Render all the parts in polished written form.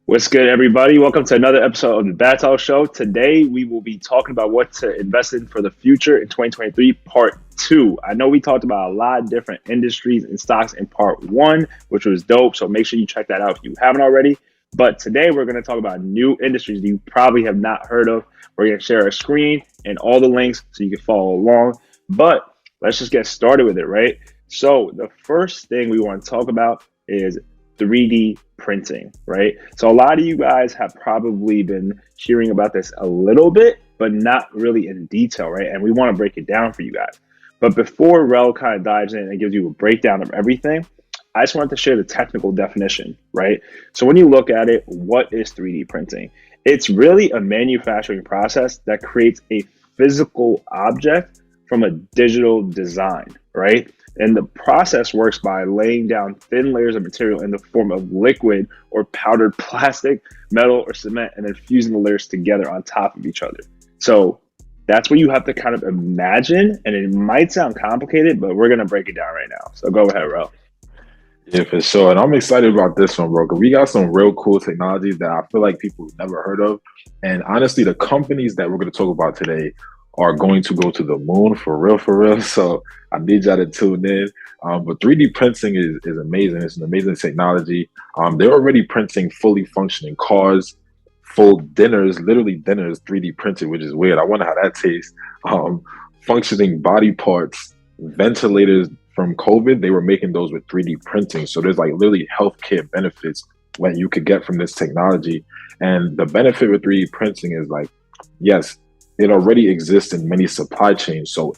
What's good, everybody? Welcome to another episode of the Battle Show. Today, we will be talking about what to invest in for the future in 2023, part two. I know we talked about a lot of different industries and stocks in part one, which was dope. So make sure you check that out if you haven't already. But today, we're going to talk about new industries that you probably have not heard of. We're going to share a screen and all the links so you can follow along. But let's just get started with it, right? So the first thing we want to talk about is 3D printing, right? So a lot of you guys have probably been hearing about this a little bit, but not really in detail, right? And we want to break it down for you guys. But before Rel kind of dives in and gives you a breakdown of everything, I just wanted to share the technical definition, right? So when you look at it, what is 3D printing? It's really a manufacturing process that creates a physical object from a digital design, right? And the process works by laying down thin layers of material in the form of liquid or powdered plastic, metal, or cement, and then fusing the layers together on top of each other. So that's what you have to kind of imagine. And it might sound complicated, but we're going to break it down right now. So go ahead, Ro. Yeah, for sure. And I'm excited about this one, bro, because we got some real cool technologies that I feel like people have never heard of. And honestly, the companies that we're going to talk about today are going to go to the moon for real, for real. So I need y'all to tune in. But 3D printing is amazing. It's an amazing technology. They're already printing fully functioning cars, full dinners, literally dinners 3D printed, which is weird. I wonder how that tastes. Functioning body parts, ventilators from COVID, they were making those with 3D printing. So there's like literally healthcare benefits when you could get from this technology. And the benefit with 3D printing is like, yes, it already exists in many supply chains. So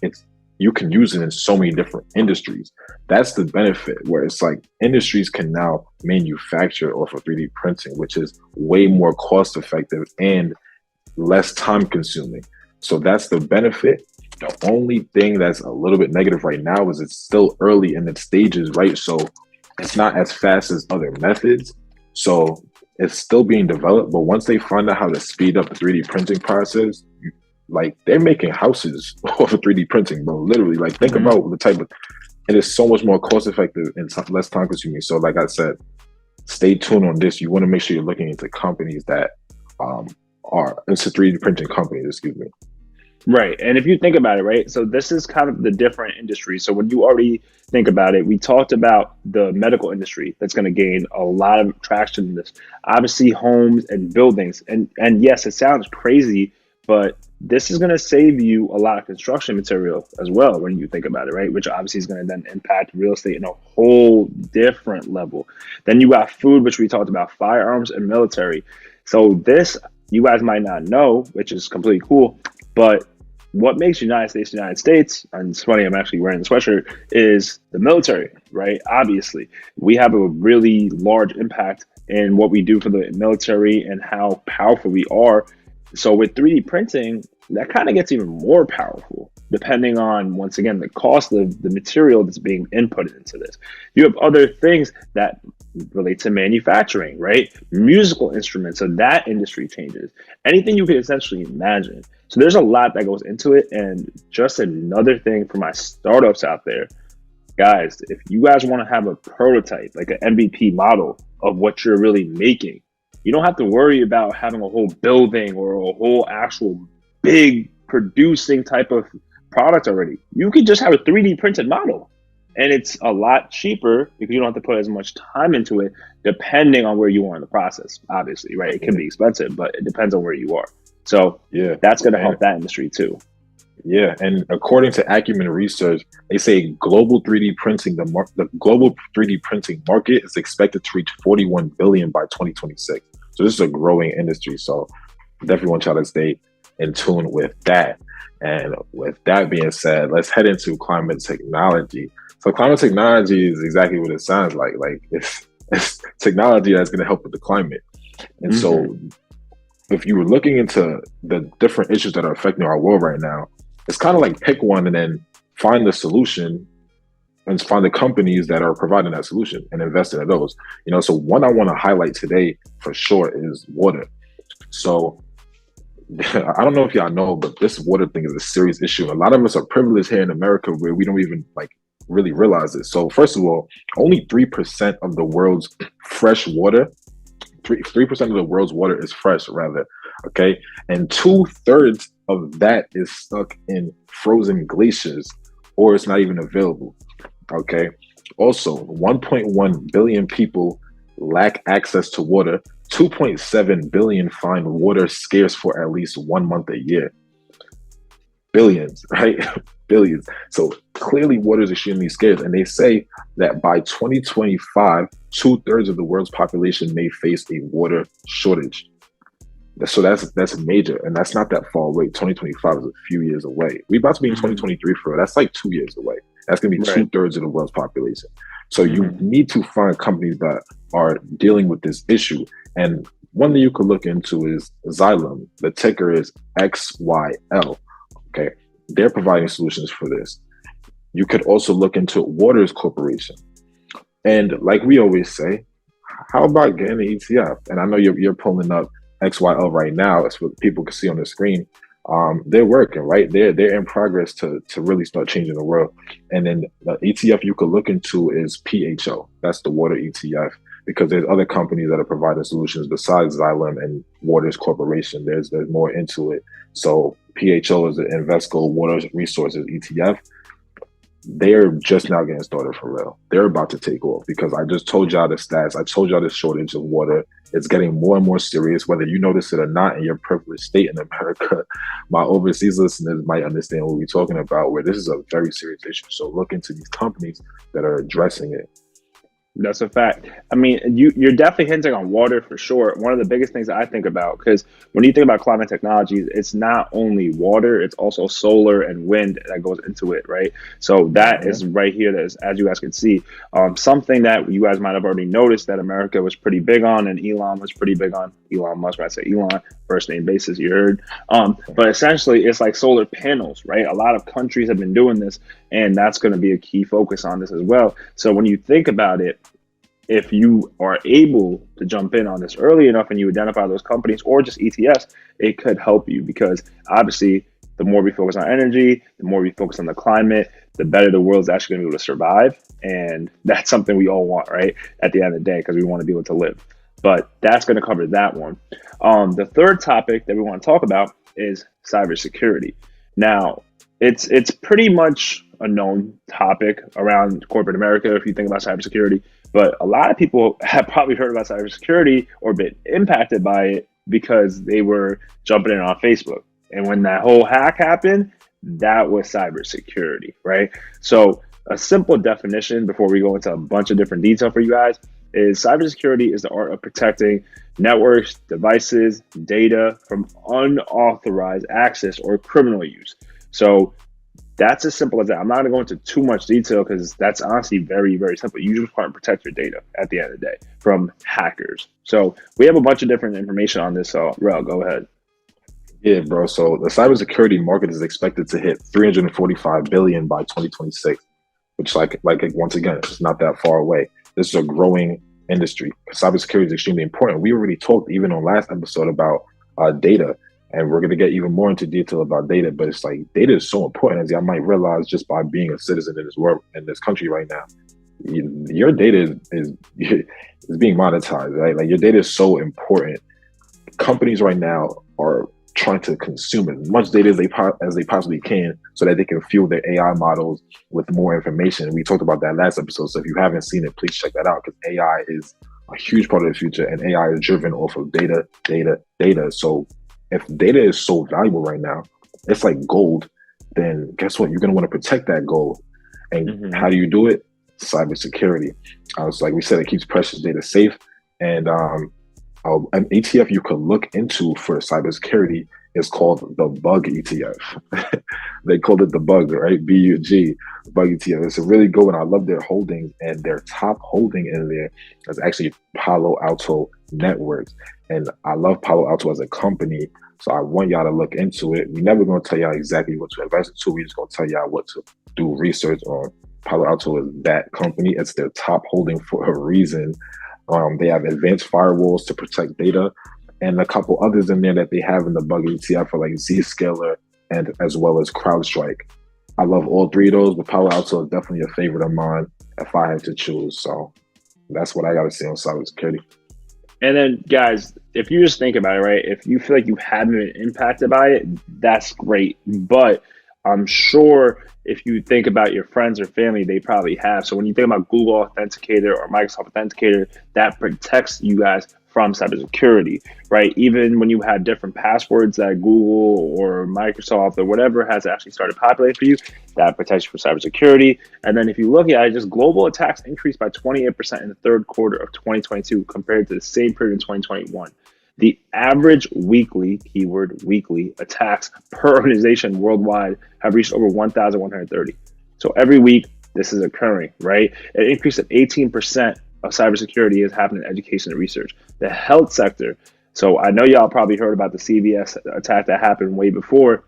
you can use it in so many different industries. That's the benefit, where it's like industries can now manufacture off of 3D printing, which is way more cost effective and less time consuming. So that's the benefit. The only thing that's a little bit negative right now is it's still early in its stages, right? So it's not as fast as other methods. So it's still being developed. But once they find out how to speed up the 3D printing process, like they're making houses off of 3D printing, bro. Literally, like think about the type of, it is so much more cost effective and less time consuming. So like I said, stay tuned on this. You want to make sure you're looking into companies that are into 3D printing companies, excuse me. Right. And if you think about it, right, so this is kind of the different industry. So when you already think about it, we talked about the medical industry that's going to gain a lot of traction in this. Obviously, homes and buildings. And yes, it sounds crazy, but this is going to save you a lot of construction material as well when you think about it, right? Which obviously is going to then impact real estate in a whole different level. Then you got food, which we talked about, firearms and military. So this, you guys might not know, which is completely cool, but what makes United States, and it's funny, I'm actually wearing the sweatshirt, is the military, right? Obviously, we have a really large impact in what we do for the military and how powerful we are. So with 3D printing, that kind of gets even more powerful, depending on, once again, the cost of the material that's being inputted into this. You have other things that relate to manufacturing, right? Musical instruments, so that industry changes. Anything you could essentially imagine. So there's a lot that goes into it. And just another thing for my startups out there, guys, if you guys want to have a prototype, like an MVP model of what you're really making, you don't have to worry about having a whole building or a whole actual big producing type of product already. You can just have a 3D printed model, and it's a lot cheaper because you don't have to put as much time into it, depending on where you are in the process, obviously, right? It can be expensive, but it depends on where you are. So yeah, that's going to help that industry too. Yeah, and according to Acumen Research, they say global 3D printing, the global 3D printing market is expected to reach 41 billion by 2026. So this is a growing industry. So definitely want y'all to stay in tune with that. And with that being said, let's head into climate technology. So climate technology is exactly what it sounds like. Like it's technology that's going to help with the climate. And so if you were looking into the different issues that are affecting our world right now, it's kind of like pick one and then find the solution and find the companies that are providing that solution and invest in those. You know, so one I want to highlight today for sure is water. So I don't know if y'all know, but this water thing is a serious issue. A lot of us are privileged here in America where we don't even like really realize it. So first of all, only 3% of the world's fresh water 3% of the world's water is fresh, rather. Okay, and 2/3 of that is stuck in frozen glaciers, or it's not even available. Okay. Also, 1.1 billion people lack access to water. 2.7 billion find water scarce for at least 1 month a year. Billions, right? Billions. So clearly, water is extremely scarce. And they say that by 2025, 2/3 of the world's population may face a water shortage. So that's major, and that's not that far away. 2025 is a few years away. We're about to be in 2023 for that's like 2 years away. That's going to be Right. 2/3 of the world's population. So you need to find companies that are dealing with this issue. And one that you could look into is Xylem. The ticker is XYL. Okay, they're providing solutions for this. You could also look into Waters Corporation. And like we always say, how about getting an ETF? And I know you're pulling up XYL right now. That's what people can see on the screen. They're working, right? They're in progress to really start changing the world. And then the ETF you could look into is PHO. That's the water ETF, because there's other companies that are providing solutions besides Xylem and Waters Corporation. There's more into it. So PHO is the Invesco Water Resources ETF. They're just now getting started for real. They're about to take off, because I just told y'all the stats. I told y'all the shortage of water. It's getting more and more serious, whether you notice it or not in your privileged state in America. My overseas listeners might understand what we're talking about, where this is a very serious issue. So look into these companies that are addressing it. That's a fact. I mean, you're definitely hinting on water for sure. One of the biggest things I think about, because when you think about climate technologies, it's not only water, it's also solar and wind that goes into it, right? So that is right here, that is, as you guys can see, something that you guys might have already noticed that America was pretty big on, and Elon was pretty big on. Elon Musk, when I say Elon, first name basis, you heard. But essentially, it's like solar panels, right? A lot of countries have been doing this, and that's going to be a key focus on this as well. So when you think about it, if you are able to jump in on this early enough and you identify those companies or just ETFs, it could help you, because obviously the more we focus on energy, the more we focus on the climate, the better the world's actually going to be able to survive. And that's something we all want, right? At the end of the day, because we want to be able to live. But that's going to cover that one. The third topic that we want to talk about is cybersecurity. Now, it's pretty much a known topic around corporate America if you think about cybersecurity. But a lot of people have probably heard about cybersecurity or been impacted by it because they were jumping in on Facebook. And when that whole hack happened, that was cybersecurity, right? So a simple definition before we go into a bunch of different detail for you guys is cybersecurity is the art of protecting networks, devices, data from unauthorized access or criminal use. So that's as simple as that. I'm not going to go into too much detail because that's honestly very, very simple. You just want to protect your data at the end of the day from hackers. So we have a bunch of different information on this. So, Rel, go ahead. Yeah, bro. So the cybersecurity market is expected to hit 345 billion by 2026, which, like once again, it's not that far away. This is a growing industry. Cybersecurity is extremely important. We already talked even on last episode about data. And we're going to get even more into detail about data, but it's like data is so important, as y'all might realize just by being a citizen in this world, in this country right now. Your data is being monetized, right? Like your data is so important. Companies right now are trying to consume as much data as they possibly can, so that they can fuel their AI models with more information. We talked about that last episode, so if you haven't seen it, please check that out, because AI is a huge part of the future, and AI is driven off of data. So if data is so valuable right now, it's like gold, then guess what? You're going to want to protect that gold. And how do you do it? Cybersecurity. It's like we said, it keeps precious data safe. And an ETF you could look into for cybersecurity is called the Bug ETF. They called it the Bug, right? BUG, Bug ETF. It's a really good one. I love their holdings, and their top holding in there is actually Palo Alto Networks. And I love Palo Alto as a company, so I want y'all to look into it. We're never going to tell y'all exactly what to invest into. We're just going to tell y'all what to do research on. Palo Alto is that company. It's their top holding for a reason. They have advanced firewalls to protect data, and a couple others in there that they have in the Bug ETF for like Zscaler and as well as CrowdStrike. I love all three of those, but Palo Alto is definitely a favorite of mine if I had to choose. So that's what I got to say on cybersecurity. And then, guys, if you just think about it, right? If you feel like you haven't been impacted by it, that's great. But I'm sure if you think about your friends or family, they probably have. So when you think about Google Authenticator or Microsoft Authenticator, that protects you guys from cybersecurity, right? Even when you have different passwords that Google or Microsoft or whatever has actually started populating for you, that protects you from cybersecurity. And then if you look at it, just global attacks increased by 28% in the third quarter of 2022 compared to the same period in 2021. The average weekly, keyword weekly, attacks per organization worldwide have reached over 1,130. So every week, this is occurring, right? An increase of 18% of cybersecurity is happening in education and research. The health sector. So I know y'all probably heard about the CVS attack that happened way before.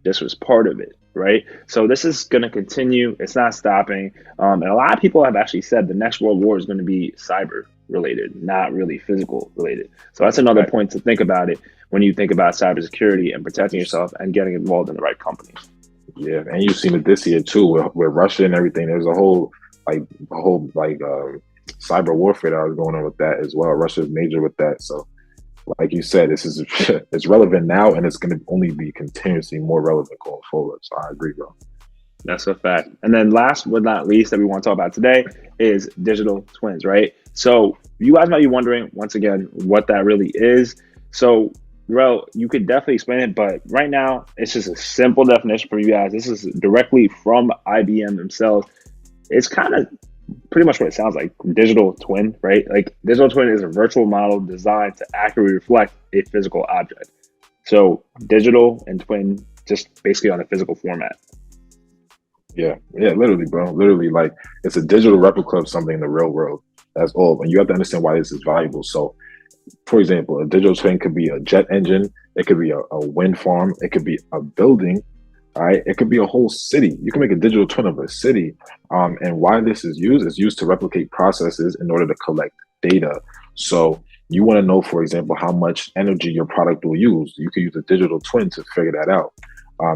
This was part of it, right? So this is going to continue. It's not stopping. And a lot of people have actually said the next world war is going to be cyber related, not really physical related. So that's another point to think about it when you think about cybersecurity and protecting yourself and getting involved in the right companies. Yeah, and you've seen it this year too, with Russia and everything. There's a whole cyber warfare that was going on with that as well. Russia's major with that. So, like you said, this is it's relevant now, and it's going to only be continuously more relevant going forward. So I agree, bro. That's a fact. And then last but not least that we want to talk about today is digital twins, right? So you guys might be wondering, once again, what that really is. So, Rel, you could definitely explain it, but right now it's just a simple definition for you guys. This is directly from IBM themselves. It's kind of pretty much what it sounds like. Digital twin, right? Like digital twin is a virtual model designed to accurately reflect a physical object. So digital and twin just basically on a physical format. Yeah, literally, bro. Literally, like it's a digital replica of something in the real world. That's all. And you have to understand why this is valuable. So, for example, a digital twin could be a jet engine, it could be a wind farm, it could be a building, all right? It could be a whole city. You can make a digital twin of a city. And why this is used to replicate processes in order to collect data. So you want to know, for example, how much energy your product will use. You could use a digital twin to figure that out.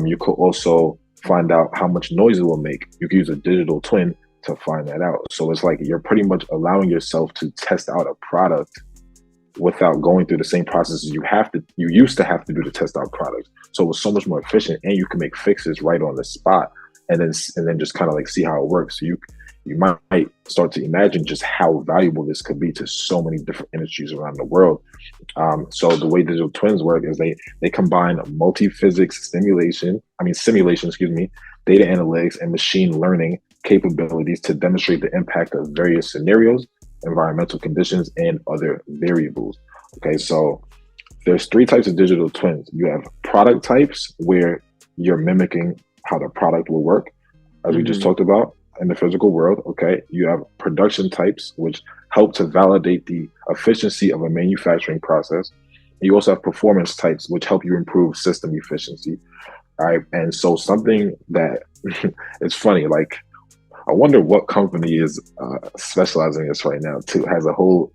You could also find out how much noise it will make. You can use a digital twin to find that out. So it's like you're pretty much allowing yourself to test out a product without going through the same processes you used to have to do to test out products. So it's so much more efficient, and you can make fixes right on the spot, and then just kind of like see how it works. So you might start to imagine just how valuable this could be to so many different industries around the world. So the way digital twins work is they combine multi-physics simulation, excuse me, data analytics and machine learning capabilities to demonstrate the impact of various scenarios, environmental conditions, and other variables. Okay, so there's three types of digital twins. You have product types where you're mimicking how the product will work, as we just talked about in the physical world. Okay, you have production types, which help to validate the efficiency of a manufacturing process. You also have performance types, which help you improve system efficiency. All right, and so something that it's funny, like I wonder what company is specializing in this right now too, has a whole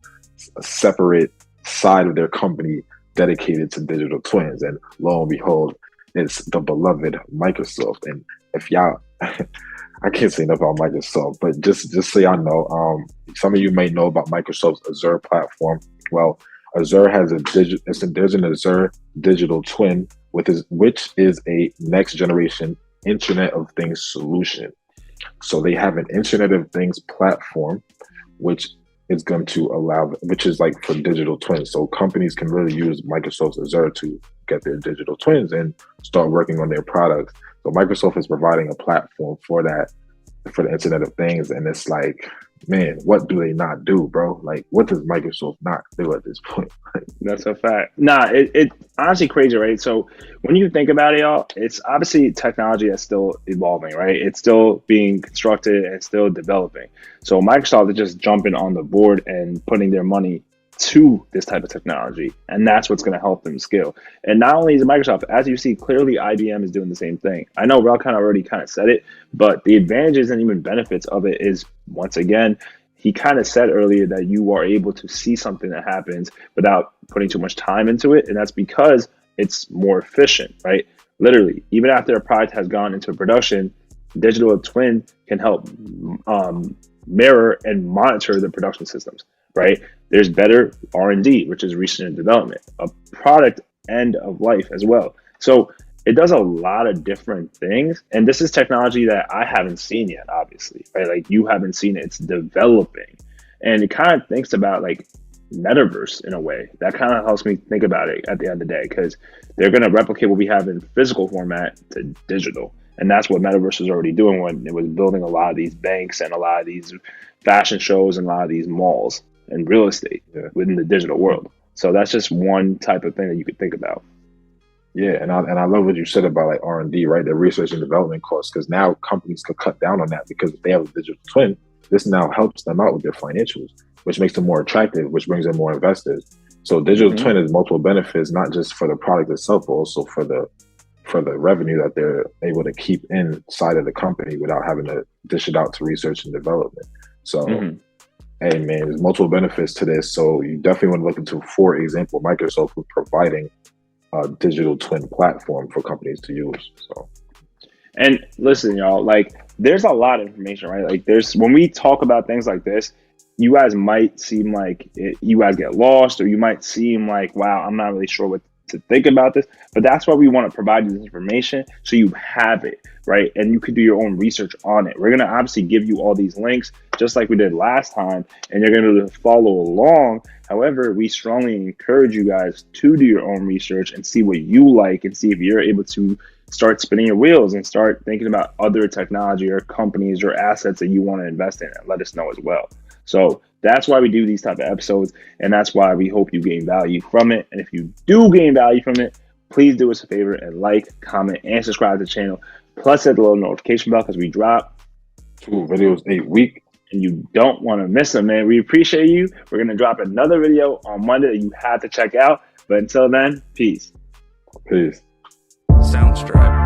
separate side of their company dedicated to digital twins. And lo and behold, it's the beloved Microsoft. And if y'all, I can't say enough about Microsoft, but just so y'all know, some of you may know about Microsoft's Azure platform. Well, Azure has there's an Azure digital twin, which is a next generation Internet of Things solution. So they have an Internet of Things platform, which is going to which is like for digital twins. So companies can really use Microsoft's Azure to get their digital twins and start working on their products. So Microsoft is providing a platform for that, for the Internet of Things. And it's like, man, what do they not do, bro? Like, what does Microsoft not do at this point? That's a fact. Nah, it honestly crazy, right? So when you think about it, y'all, it's obviously technology that's still evolving, right? It's still being constructed and still developing. So Microsoft is just jumping on the board and putting their money to this type of technology, and that's what's going to help them scale. And not only is it Microsoft, as you see, clearly IBM is doing the same thing. I know Rel already said it, but the advantages and even benefits of it is, once again, he kind of said earlier that you are able to see something that happens without putting too much time into it, and that's because it's more efficient, right? Literally, even after a product has gone into production, digital twin can help mirror and monitor the production systems. right? There's better R&D, which is research and development, a product end of life as well. So it does a lot of different things. And this is technology that I haven't seen yet, obviously, right? Like you haven't seen it, it's developing. And it kind of thinks about like metaverse in a way. That kind of helps me think about it at the end of the day, because they're going to replicate what we have in physical format to digital. And that's what metaverse was already doing when it was building a lot of these banks and a lot of these fashion shows and a lot of these malls and real estate within the digital world. So that's just one type of thing that you could think about. Yeah, and I love what you said about like R&D, right? The research and development costs, because now companies could cut down on that, because if they have a digital twin, this now helps them out with their financials, which makes them more attractive, which brings in more investors. So digital twin has multiple benefits, not just for the product itself, but also for the revenue that they're able to keep inside of the company without having to dish it out to research and development. So, hey man, there's multiple benefits to this. So you definitely want to look into, for example, Microsoft was providing a digital twin platform for companies to use. So, and listen, y'all, like there's a lot of information, right? Like when we talk about things like this, you guys might seem like you guys get lost, or you might seem like, wow, I'm not really sure what to think about this. But that's why we want to provide you this information, so you have it, right? And you could do your own research on it. We're going to obviously give you all these links, just like we did last time, and you're going to follow along. However, we strongly encourage you guys to do your own research and see what you like, and see if you're able to start spinning your wheels and start thinking about other technology or companies or assets that you want to invest in, and let us know as well. So that's why we do these type of episodes, and that's why we hope you gain value from it. And if you do gain value from it, please do us a favor and like, comment, and subscribe to the channel. Plus hit the little notification bell, because we drop 2 videos a week, and you don't want to miss them, man. We appreciate you. We're going to drop another video on Monday that you have to check out. But until then, peace. Peace. Soundstripe.